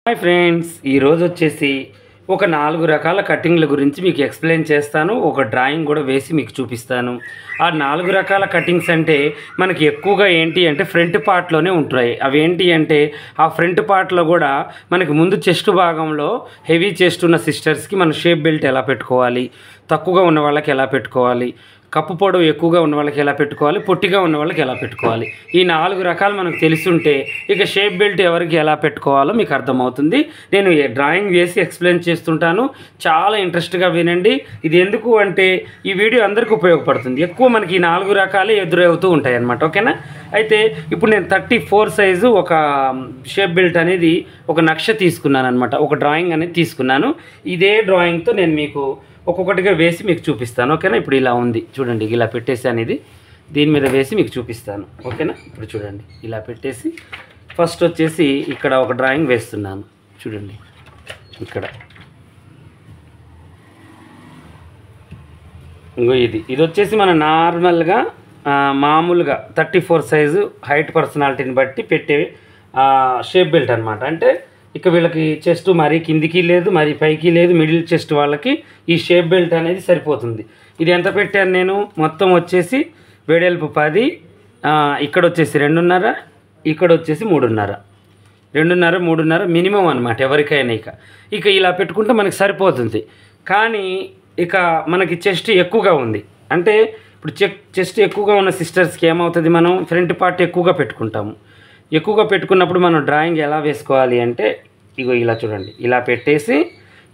Hi friends, ఈరోజు వచ్చేసి ఒక 4 రకాల కటింగ్ల గురించి మీకు ఎక్స్ప్లెయిన్ చేస్తాను. ఒక డ్రాయింగ్ కూడా వేసి మీకు చూపిస్తాను. ఆ 4 రకాల కటింగ్స్ అంటే మనకి ఎక్కువగా ఏంటి అంటే ఫ్రంట్ పార్ట్లోనే ఉంటాయి. అవి ఏంటి అంటే ఆ ఫ్రంట్ పార్ట్లో కూడా మనకి ముందు చెస్ట్ భాగంలో హెవీ చెస్ట్ ఉన్న సిస్టర్స్కి మనం షేప్ బెల్ట్ ఎలా పెట్టుకోవాలి, తక్కువగా ఉన్న వాళ్ళకి ఎలా పెట్టుకోవాలి, కప్పు పొడవు ఎక్కువగా ఉన్న వాళ్ళకి ఎలా పెట్టుకోవాలి, పొట్టిగా ఉన్న వాళ్ళకి ఎలా పెట్టుకోవాలి, ఈ 4 రకాలు మనకు తెలుసుంటే ఇక షేప్ బెల్ట్ ఎవరికి ఎలా పెట్టుకోవాలో మీకు అర్థమవుతుంది. నేను డ్రాయింగ్ వేసి ఎక్స్ప్లెయిన్ చేస్తుంటాను, చాలా ఇంట్రెస్ట్గా వినండి. ఇది ఎందుకు అంటే ఈ వీడియో అందరికీ ఉపయోగపడుతుంది. ఎక్కువ మనకి ఈ 4 రకాలే ఎదురవుతూ ఉంటాయి అన్నమాట. ఓకేనా? అయితే ఇప్పుడు నేను 34 సైజు ఒక షేప్ బెల్ట్ అనేది ఒక నక్ష తీసుకున్నాను అనమాట. ఒక డ్రాయింగ్ అనేది తీసుకున్నాను. ఇదే డ్రాయింగ్తో నేను మీకు ఒక్కొక్కటిగా వేసి మీకు చూపిస్తాను. ఓకేనా? ఇప్పుడు ఇలా ఉంది చూడండి, ఇలా పెట్టేసాను. ఇది దీని మీద వేసి మీకు చూపిస్తాను. ఓకేనా? ఇప్పుడు చూడండి, ఇలా పెట్టేసి ఫస్ట్ వచ్చేసి ఇక్కడ ఒక డ్రాయింగ్ వేస్తున్నాను. చూడండి, ఇక్కడ ఇంకో ఇది వచ్చేసి మన నార్మల్గా మామూలుగా 34 సైజు హైట్ పర్సనాలిటీని బట్టి పెట్టే షేప్ బెల్ట్ అనమాట. అంటే ఇక వీళ్ళకి చెస్ట్ మరీ కిందికి లేదు, మరీ పైకి లేదు, మిడిల్ చెస్ట్ వాళ్ళకి ఈ షేప్ బెల్ట్ అనేది సరిపోతుంది. ఇది ఎంత పెట్టాను నేను? మొత్తం వచ్చేసి వెడల్పు 10, ఇక్కడ వచ్చేసి 2.5, ఇక్కడ వచ్చేసి 3.5, 2.5, 3.5 మినిమం అనమాట ఎవరికైనా. ఇక ఇలా పెట్టుకుంటే మనకి సరిపోతుంది. కానీ ఇక మనకి చెస్ట్ ఎక్కువగా ఉంది అంటే ఇప్పుడు చెస్ట్ ఎక్కువగా ఉన్న సిస్టర్స్కి ఏమవుతుంది, మనం ఫ్రంట్ పార్ట్ ఎక్కువగా పెట్టుకుంటాము. ఎక్కువగా పెట్టుకున్నప్పుడు మనం డ్రాయింగ్ ఎలా వేసుకోవాలి అంటే ఇగో ఇలా చూడండి, ఇలా పెట్టేసి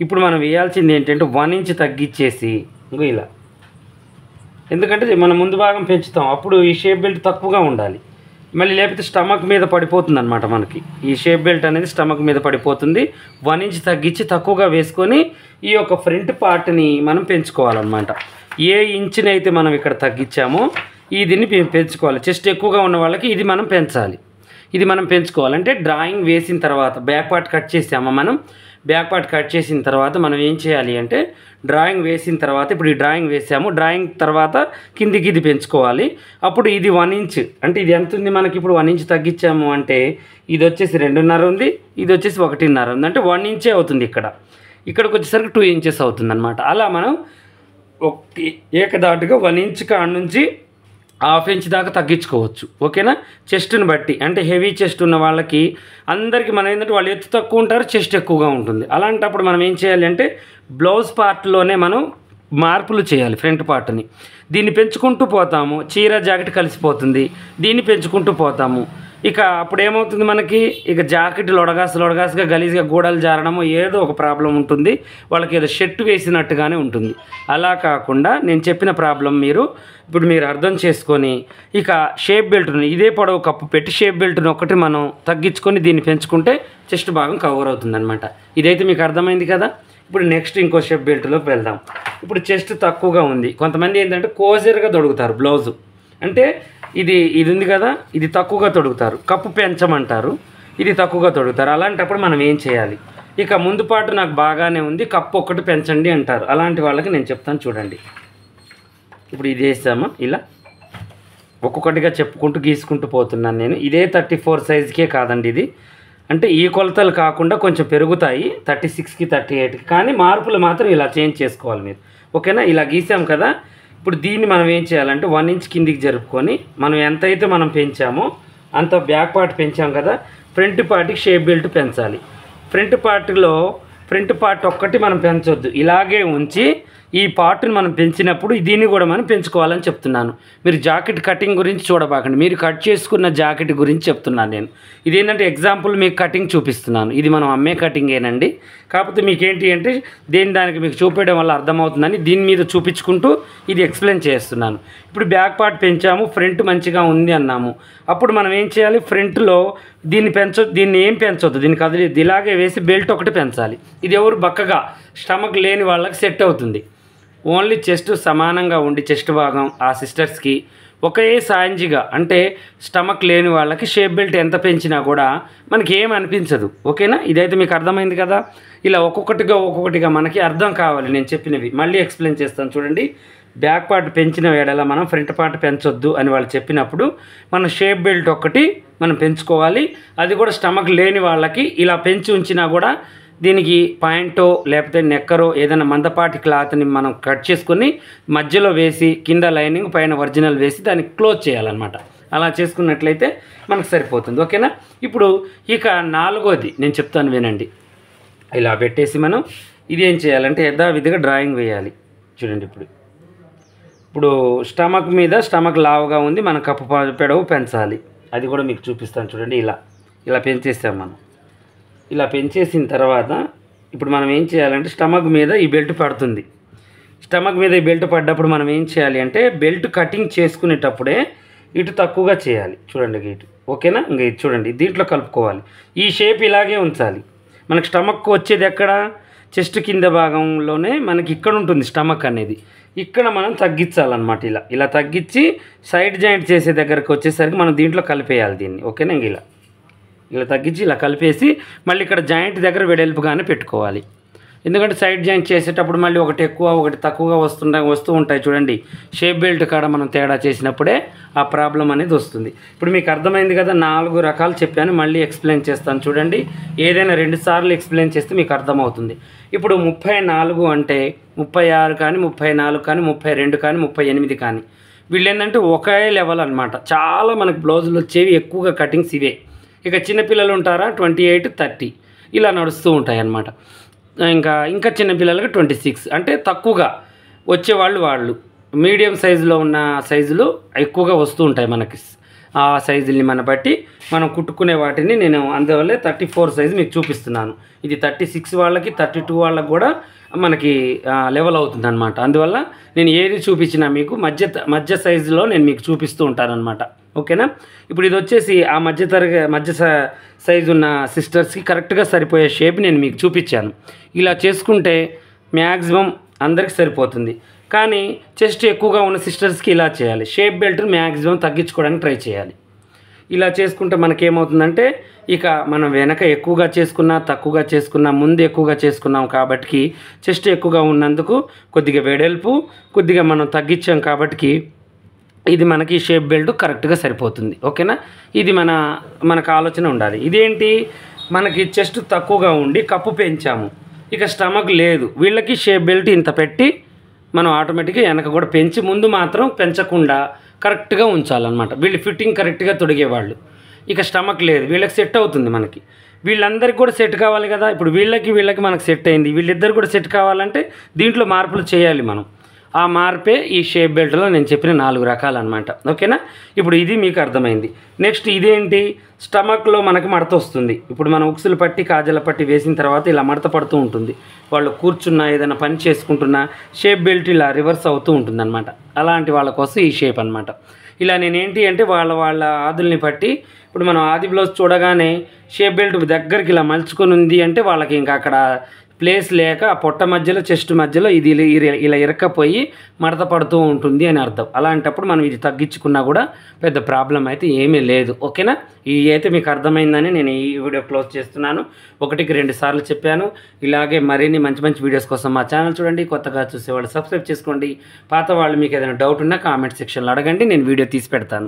ఇప్పుడు మనం వేయాల్సింది ఏంటంటే 1 ఇంచ్ తగ్గించేసి ఇంకో ఇలా, ఎందుకంటే మనం ముందు భాగం పెంచుతాం, అప్పుడు ఈ షేప్ బెల్ట్ తక్కువగా ఉండాలి. మళ్ళీ లేకపోతే స్టమక్ మీద పడిపోతుంది అనమాట. మనకి ఈ షేప్ బెల్ట్ అనేది స్టమక్ మీద పడిపోతుంది. 1 ఇంచ్ తగ్గించి తక్కువగా వేసుకొని ఈ యొక్క ఫ్రంట్ పార్ట్ని మనం పెంచుకోవాలన్నమాట. ఏ ఇంచుని అయితే మనం ఇక్కడ తగ్గించామో దీన్ని పెంచుకోవాలి. చెస్ట్ ఎక్కువగా ఉన్న వాళ్ళకి ఇది మనం పెంచాలి. ఇది మనం పెంచుకోవాలంటే డ్రాయింగ్ వేసిన తర్వాత బ్యాక్ పార్ట్ కట్ చేసామా మనం, బ్యాక్ పార్ట్ కట్ చేసిన తర్వాత మనం ఏం చేయాలి అంటే డ్రాయింగ్ వేసిన తర్వాత ఇప్పుడు ఈ డ్రాయింగ్ వేసాము, డ్రాయింగ్ తర్వాత కిందికి ఇది పెంచుకోవాలి. అప్పుడు ఇది 1 ఇంచ్ అంటే ఇది ఎంత ఉంది మనకి, ఇప్పుడు 1 ఇంచ్ తగ్గించాము అంటే ఇది వచ్చేసి 2.5 ఉంది, ఇది వచ్చేసి 1.5 ఉంది, అంటే 1 ఇంచే అవుతుంది. ఇక్కడికి వచ్చేసరికి 2 ఇంచెస్ అవుతుంది అనమాట. అలా మనం ఏకదాటుగా 1 ఇంచ్ కాడ నుంచి 1/2 ఇంచ్ దాకా తగ్గించుకోవచ్చు. ఓకేనా? చెస్ట్ని బట్టి, అంటే హెవీ చెస్ట్ ఉన్న వాళ్ళకి అందరికీ మనం ఏంటంటే వాళ్ళు ఎత్తు తక్కువ ఉంటారు, చెస్ట్ ఎక్కువగా ఉంటుంది. అలాంటప్పుడు మనం ఏం చేయాలి అంటే బ్లౌజ్ పార్ట్లోనే మనం మార్పులు చేయాలి. ఫ్రంట్ పార్ట్ని దీన్ని పెంచుకుంటూ పోతాము, చీర జాకెట్ కలిసిపోతుంది, దీన్ని పెంచుకుంటూ పోతాము. ఇక అప్పుడు ఏమవుతుంది మనకి, ఇక జాకెట్ లొడగాసుగా గలీజ్గా గూడలు జారడము ఏదో ఒక ప్రాబ్లం ఉంటుంది, వాళ్ళకి ఏదో షర్ట్ వేసినట్టుగానే ఉంటుంది. అలా కాకుండా నేను చెప్పిన ప్రాబ్లం ఇప్పుడు మీరు అర్థం చేసుకొని ఇక షేప్ బెల్ట్ని ఇదే పొడవు కప్పు పెట్టి షేప్ బెల్ట్ని ఒకటి మనం తగ్గించుకొని దీన్ని పెంచుకుంటే చెస్ట్ భాగం కవర్ అవుతుంది అనమాట. ఇదైతే మీకు అర్థమైంది కదా? ఇప్పుడు నెక్స్ట్ ఇంకో షేప్ బెల్ట్లోకి వెళ్దాం. ఇప్పుడు చెస్ట్ తక్కువగా ఉంది, కొంతమంది ఏంటంటే కోజర్గా తొడుగుతారు బ్లౌజు, అంటే ఇది ఉంది కదా, ఇది తక్కువగా తొడుగుతారు, కప్పు పెంచమంటారు, ఇది తక్కువగా తొడుగుతారు. అలాంటప్పుడు మనం ఏం చేయాలి, ఇక ముందు పాటు నాకు బాగానే ఉంది, కప్పు ఒక్కటి పెంచండి అంటారు. అలాంటి వాళ్ళకి నేను చెప్తాను చూడండి. ఇప్పుడు ఇది వేసామా, ఇలా ఒక్కొక్కటిగా చెప్పుకుంటూ గీసుకుంటూ పోతున్నాను నేను. ఇదే 34 సైజుకే కాదండి, ఇది అంటే ఈ కొలతలు కాకుండా కొంచెం పెరుగుతాయి 36కి 38కి, కానీ మార్పులు మాత్రం ఇలా చేంజ్ చేసుకోవాలి మీరు. ఓకేనా? ఇలా గీసాం కదా, ఇప్పుడు దీన్ని మనం ఏం చేయాలంటే 1 ఇంచ్ కిందికి జరుపుకొని మనం ఎంతైతే మనం పెంచామో అంత బ్యాక్ పార్ట్ పెంచాం కదా, ఫ్రంట్ పార్ట్కి షేప్ బెల్ట్ పెంచాలి. ఫ్రంట్ పార్ట్ ఒక్కటి మనం పెంచొద్దు, ఇలాగే ఉంచి ఈ పార్ట్ని మనం పెంచినప్పుడు దీన్ని కూడా మనం పెంచుకోవాలని చెప్తున్నాను. మీరు జాకెట్ కటింగ్ గురించి చూడబాకండి, మీరు కట్ చేసుకున్న జాకెట్ గురించి చెప్తున్నాను నేను. ఇదేంటంటే ఎగ్జాంపుల్ మీకు కటింగ్ చూపిస్తున్నాను. ఇది మనం అమ్మే కటింగేనండి, కాకపోతే మీకు ఏంటి అంటే దానికి మీకు చూపించడం వల్ల అర్థమవుతుందని దీని మీద చూపించుకుంటూ ఇది ఎక్స్ప్లెయిన్ చేస్తున్నాను. ఇప్పుడు బ్యాక్ పార్ట్ పెంచాము, ఫ్రంట్ మంచిగా ఉంది అన్నాము, అప్పుడు మనం ఏం చేయాలి, ఫ్రంట్లో దీన్ని ఏం పెంచొద్దు, దీన్ని కదిలిద్ది, ఇలాగే వేసి బెల్ట్ ఒకటి పెంచాలి. ఇది ఎవరు బక్కగా స్టమక్ లేని వాళ్ళకి సెట్ అవుతుంది. ఓన్లీ చెస్ట్ సమానంగా ఉండి చెస్ట్ భాగం ఆ సిస్టర్స్కి ఒకే సాంజిగా, అంటే స్టమక్ లేని వాళ్ళకి షేప్ బెల్ట్ ఎంత పెంచినా కూడా మనకి ఏం అనిపించదు. ఓకేనా? ఇదైతే మీకు అర్థమైంది కదా? ఇలా ఒక్కొక్కటిగా మనకి అర్థం కావాలి. నేను చెప్పినవి మళ్ళీ ఎక్స్ప్లెయిన్ చేస్తాను చూడండి. బ్యాక్ పార్ట్ పెంచిన వేళ మనం ఫ్రంట్ పార్ట్ పెంచొద్దు అని వాళ్ళు చెప్పినప్పుడు మనం షేప్ బెల్ట్ ఒకటి మనం పెంచుకోవాలి. అది కూడా స్టమక్ లేని వాళ్ళకి ఇలా పెంచి ఉంచినా కూడా దీనికి పాయింటో లేకపోతే నెక్కరో ఏదైనా మందపాటి క్లాత్ని మనం కట్ చేసుకొని మధ్యలో వేసి కింద లైనింగ్ పైన ఒరిజినల్ వేసి దాన్ని క్లోజ్ చేయాలన్నమాట. అలా చేసుకున్నట్లయితే మనకు సరిపోతుంది. ఓకేనా. ఇప్పుడు ఇక 4వది నేను చెప్తాను వినండి. ఇలా పెట్టేసి మనం ఇది ఏం చేయాలంటే యథావిధిగా డ్రాయింగ్ వేయాలి. చూడండి ఇప్పుడు స్టమక్ మీద స్టమక్ లావుగా ఉంది, మన కప్పు పెడవు పెంచాలి. అది కూడా మీకు చూపిస్తాను చూడండి. ఇలా పెంచేస్తాం మనం. ఇలా పెంచేసిన తర్వాత ఇప్పుడు మనం ఏం చేయాలంటే స్టమక్ మీద ఈ బెల్ట్ పడుతుంది. స్టమక్ మీద ఈ బెల్ట్ పడ్డప్పుడు మనం ఏం చేయాలి అంటే బెల్ట్ కటింగ్ చేసుకునేటప్పుడే ఇటు తక్కువగా చేయాలి. చూడండి ఇటు. ఓకేనా. ఇంకా ఇది చూడండి, దీంట్లో కలుపుకోవాలి. ఈ షేప్ ఇలాగే ఉంచాలి. మనకు స్టమక్ వచ్చేది ఎక్కడ, చెస్ట్ కింద భాగంలోనే మనకి ఇక్కడ ఉంటుంది స్టమక్ అనేది. ఇక్కడ మనం తగ్గించాలన్నమాట. ఇలా తగ్గించి సైడ్ జాయింట్ చేసే దగ్గరకు వచ్చేసరికి మనం దీంట్లో కలిపేయాలి దీన్ని. ఓకేనా. ఇంక ఇలా తగ్గించి ఇలా కలిపేసి మళ్ళీ ఇక్కడ జాయింట్ దగ్గర వెడల్పుగానే పెట్టుకోవాలి. ఎందుకంటే సైడ్ జాయింట్ చేసేటప్పుడు మళ్ళీ ఒకటి ఎక్కువ ఒకటి తక్కువగా వస్తూ ఉంటాయి చూడండి. షేప్ బెల్ట్ కాడ మనం తేడా చేసినప్పుడే ఆ ప్రాబ్లం అనేది వస్తుంది. ఇప్పుడు మీకు అర్థమైంది కదా, 4 రకాలు చెప్పాను. మళ్ళీ ఎక్స్ప్లెయిన్ చేస్తాను చూడండి. ఏదైనా 2 సార్లు ఎక్స్ప్లెయిన్ చేస్తే మీకు అర్థమవుతుంది. ఇప్పుడు 34 అంటే 36 కానీ 34 కానీ 32 కానీ 38 కానీ వీళ్ళు ఏంటంటే ఒకే లెవెల్ అనమాట. చాలా మనకు బ్లౌజులు వచ్చేవి ఎక్కువగా కటింగ్స్ ఇవే. ఇక చిన్నపిల్లలు ఉంటారా 28, 30 ఇలా నడుస్తూ ఉంటాయి అన్నమాట. ఇంకా చిన్నపిల్లలకి 26 అంటే తక్కువగా వచ్చేవాళ్ళు మీడియం సైజులో ఉన్న సైజులు ఎక్కువగా వస్తూ ఉంటాయి మనకి. ఆ సైజుల్ని మనం బట్టి మనం కుట్టుకునే వాటిని నేను అందువల్లే 34 సైజు మీకు చూపిస్తున్నాను. ఇది 36 వాళ్ళకి 32 వాళ్ళకి కూడా మనకి లెవెల్ అవుతుంది అనమాట. అందువల్ల నేను ఏది చూపించినా మీకు మధ్య సైజులో నేను మీకు చూపిస్తూ ఉంటానన్నమాట. ఓకేనా. ఇప్పుడు ఇది వచ్చేసి ఆ మధ్య సైజు ఉన్న సిస్టర్స్కి కరెక్ట్గా సరిపోయే షేప్ నేను మీకు చూపించాను. ఇలా చేసుకుంటే మ్యాక్సిమం అందరికి సరిపోతుంది. కానీ చెస్ట్ ఎక్కువగా ఉన్న సిస్టర్స్కి ఇలా చేయాలి. షేప్ బెల్ట్ మ్యాక్సిమం తగ్గించుకోవడానికి ట్రై చేయాలి. ఇలా చేసుకుంటే మనకేమవుతుందంటే ఇక మనం వెనక ఎక్కువగా చేసుకున్నా తక్కువగా చేసుకున్నా ముందు ఎక్కువగా చేసుకున్నాం కాబట్టి చెస్ట్ ఎక్కువగా ఉన్నందుకు కొద్దిగా వెడల్పు కొద్దిగా మనం తగ్గించాం కాబట్టి ఇది మనకి షేప్ బెల్ట్ కరెక్ట్గా సరిపోతుంది. ఓకేనా. ఇది మనకు ఆలోచన ఉండాలి. ఇదేంటి, మనకి చెస్ట్ తక్కువగా ఉండి కప్పు పెంచాము, ఇక స్టమక్ లేదు, వీళ్ళకి షేప్ బెల్ట్ ఇంత పెట్టి మనం ఆటోమేటిక్గా వెనక కూడా పెంచి ముందు మాత్రం పెంచకుండా కరెక్ట్గా ఉంచాలన్నమాట. వీళ్ళు ఫిట్టింగ్ కరెక్ట్గా తొడిగేవాళ్ళు. ఇక స్టమక్ లేదు, వీళ్ళకి సెట్ అవుతుంది. మనకి వీళ్ళందరికీ కూడా సెట్ కావాలి కదా. ఇప్పుడు వీళ్ళకి మనకు సెట్ అయింది. వీళ్ళిద్దరు కూడా సెట్ కావాలంటే దీంట్లో మార్పులు చేయాలి మనం. ఆ మార్పే ఈ షేప్ బెల్ట్లో నేను చెప్పిన 4 రకాలు అనమాట. ఓకేనా. ఇప్పుడు ఇది మీకు అర్థమైంది. నెక్స్ట్ ఇదేంటి, స్టమక్లో మనకి మడత వస్తుంది. ఇప్పుడు మనం ఉక్సులు పట్టి కాజల పట్టి వేసిన తర్వాత ఇలా మడత పడుతూ ఉంటుంది. వాళ్ళు కూర్చున్నా ఏదైనా పని చేసుకుంటున్నా షేప్ బెల్ట్ ఇలా రివర్స్ అవుతూ ఉంటుంది అనమాట. అలాంటి వాళ్ళ కోసం ఈ షేప్ అనమాట. ఇలా నేనేంటి అంటే వాళ్ళ ఆదుల్ని పట్టి ఇప్పుడు మనం ఆది బ్లౌజ్ చూడగానే షేప్ బెల్ట్ దగ్గరికి ఇలా మలుచుకొని ఉంది అంటే వాళ్ళకి ఇంకా అక్కడ ప్లేస్ లేక ఆ పొట్ట మధ్యలో చెస్ట్ మధ్యలో ఇది ఇలా ఇరక్కపోయి మడత పడుతూ ఉంటుంది అని అర్థం. అలాంటప్పుడు మనం ఇది తగ్గించుకున్నా కూడా పెద్ద ప్రాబ్లం అయితే ఏమీ లేదు. ఓకేనా. ఇది అయితే మీకు అర్థమైందని నేను ఈ వీడియో క్లోజ్ చేస్తున్నాను. 1కి 2 సార్లు చెప్పాను. ఇలాగే మరిన్ని మంచి వీడియోస్ కోసం మా ఛానల్ చూడండి. కొత్తగా చూసేవాళ్ళు సబ్స్క్రైబ్ చేసుకోండి. పాత వాళ్ళు మీకు ఏదైనా డౌట్ ఉన్నా కామెంట్ సెక్షన్లో అడగండి, నేను వీడియో తీసి పెడతాను.